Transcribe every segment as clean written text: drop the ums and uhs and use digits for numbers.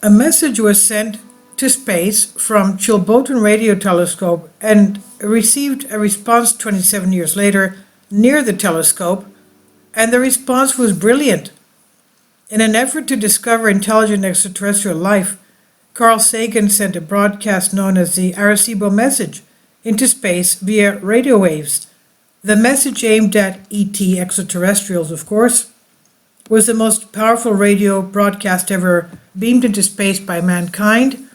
A message was sent to space from Chilbolton radio telescope and received a response 27 years later near the telescope, and the response was brilliant. In an effort to discover intelligent extraterrestrial life, Carl Sagan sent a broadcast known as the Arecibo message into space via radio waves. The message, aimed at ET extraterrestrials, of course, was the most powerful radio broadcast ever beamed into space by mankind.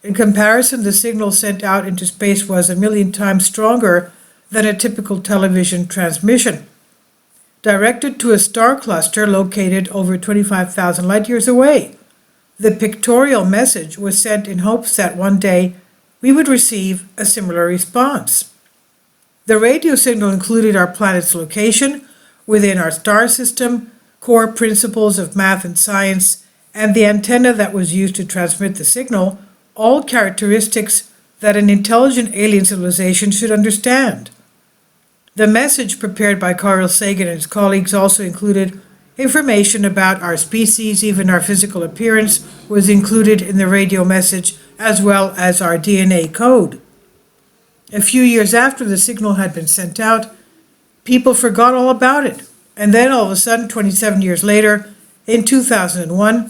In comparison, the signal sent out into space was 1,000,000 times stronger than a typical television transmission. Directed to a star cluster located over 25,000 light years away, the pictorial message was sent in hopes that one day we would receive a similar response. The radio signal included our planet's location within our star system, core principles of math and science, and the antenna that was used to transmit the signal, all characteristics that an intelligent alien civilization should understand. The message prepared by Carl Sagan and his colleagues also included information about our species. Even our physical appearance was included in the radio message, as well as our DNA code. A few years after the signal had been sent out, people forgot all about it. And then all of a sudden, 27 years later, in 2001,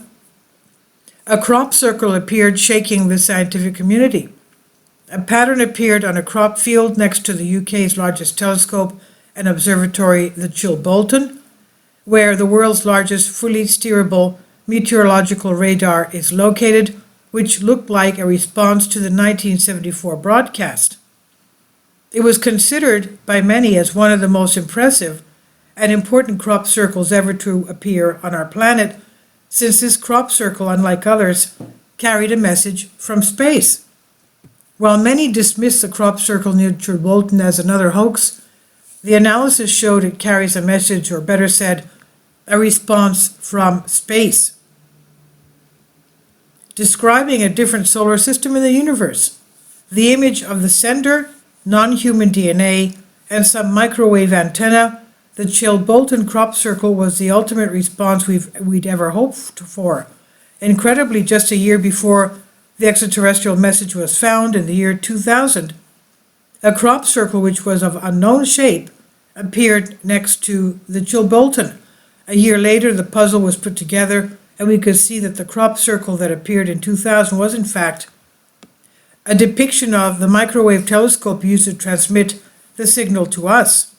a crop circle appeared shaking the scientific community. A pattern appeared on a crop field next to the UK's largest telescope and observatory, the Chilbolton, where the world's largest fully steerable meteorological radar is located, which looked like a response to the 1974 broadcast. It was considered by many as one of the most impressive and important crop circles ever to appear on our planet, since this crop circle, unlike others, carried a message from space. While many dismiss the crop circle near Chilbolton as another hoax, the analysis showed it carries a message, or better said, a response from space, describing a different solar system in the universe. The image of the sender, non-human DNA, and some microwave antenna, the Chilbolton crop circle was the ultimate response we'd ever hoped for. Incredibly, just a year before the extraterrestrial message was found, in the year 2000, a crop circle which was of unknown shape appeared next to the Chilbolton. A year later, the puzzle was put together, and we could see that the crop circle that appeared in 2000 was, in fact, a depiction of the microwave telescope used to transmit the signal to us.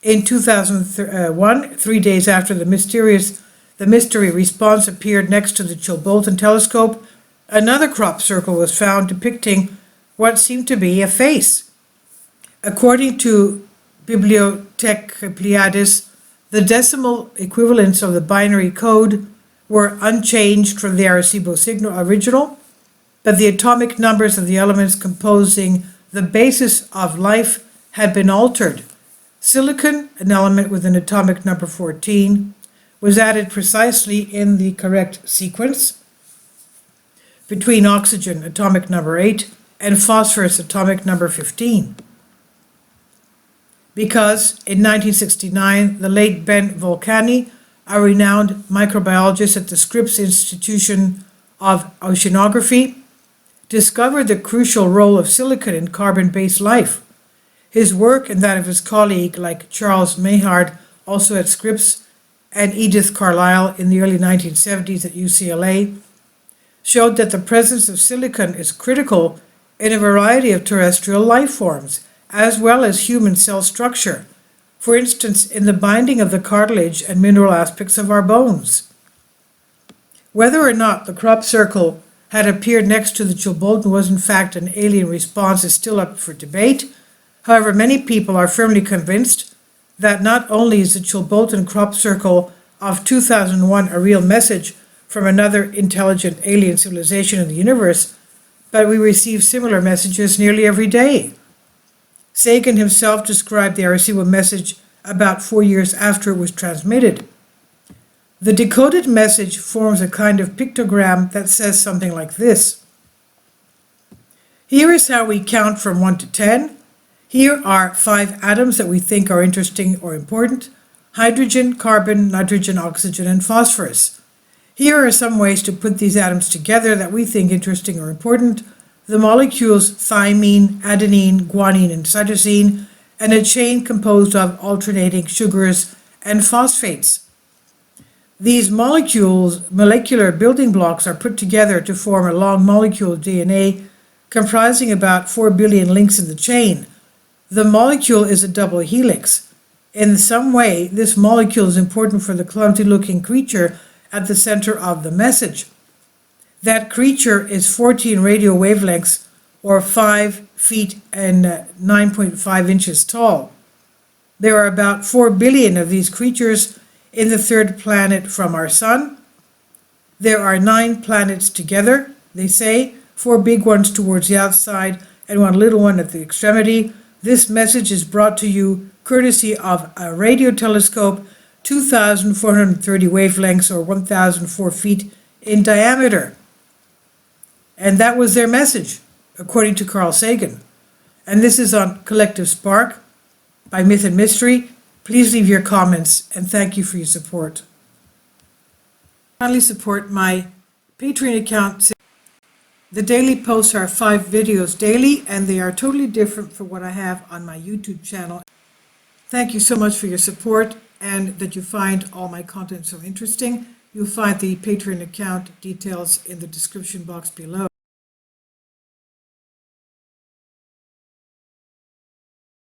In 2001, 3 days after the mystery response appeared next to the Chilbolton telescope, another crop circle was found depicting what seemed to be a face. According to Bibliothèque Pleiades, the decimal equivalents of the binary code were unchanged from the Arecibo signal original, but the atomic numbers of the elements composing the basis of life had been altered. Silicon, an element with an atomic number 14, was added precisely in the correct sequence between oxygen, atomic number 8, and phosphorus, atomic number 15. Because in 1969, the late Ben Volcani, a renowned microbiologist at the Scripps Institution of Oceanography, discovered the crucial role of silicon in carbon-based life. His work and that of his colleague, like Charles Maillard, also at Scripps, and Edith Carlisle in the early 1970s at UCLA, showed that the presence of silicon is critical in a variety of terrestrial life forms, as well as human cell structure, for instance, in the binding of the cartilage and mineral aspects of our bones. Whether or not the crop circle had appeared next to the Chilbolton was in fact an alien response is still up for debate. However, many people are firmly convinced that not only is the Chilbolton crop circle of 2001 a real message from another intelligent alien civilization in the universe, but we receive similar messages nearly every day. Sagan himself described the Arecibo message about 4 years after it was transmitted. The decoded message forms a kind of pictogram that says something like this. Here is how we count from 1 to 10. Here are 5 atoms that we think are interesting or important: hydrogen, carbon, nitrogen, oxygen, and phosphorus. Here are some ways to put these atoms together that we think interesting or important. The molecules thymine, adenine, guanine, and cytosine, and a chain composed of alternating sugars and phosphates. These molecular building blocks are put together to form a long molecule of DNA comprising about 4 billion links in the chain. The molecule is a double helix. In some way, this molecule is important for the clumsy-looking creature at the center of the message. That creature is 14 radio wavelengths, or 5 feet and 9.5 inches tall. There are about 4 billion of these creatures in the third planet from our sun. There are 9 planets together, they say, 4 big ones towards the outside and 1 little one at the extremity. This message is brought to you courtesy of a radio telescope 2,430 wavelengths, or 1,004 feet in diameter. And that was their message, according to Carl Sagan. And this is on Collective Spark by Myth and Mystery. Please leave your comments, and thank you for your support. Kindly support my Patreon account. The daily posts are 5 videos daily, and they are totally different from what I have on my YouTube channel. Thank you so much for your support, and that you find all my content so interesting. You'll find the Patreon account details in the description box below.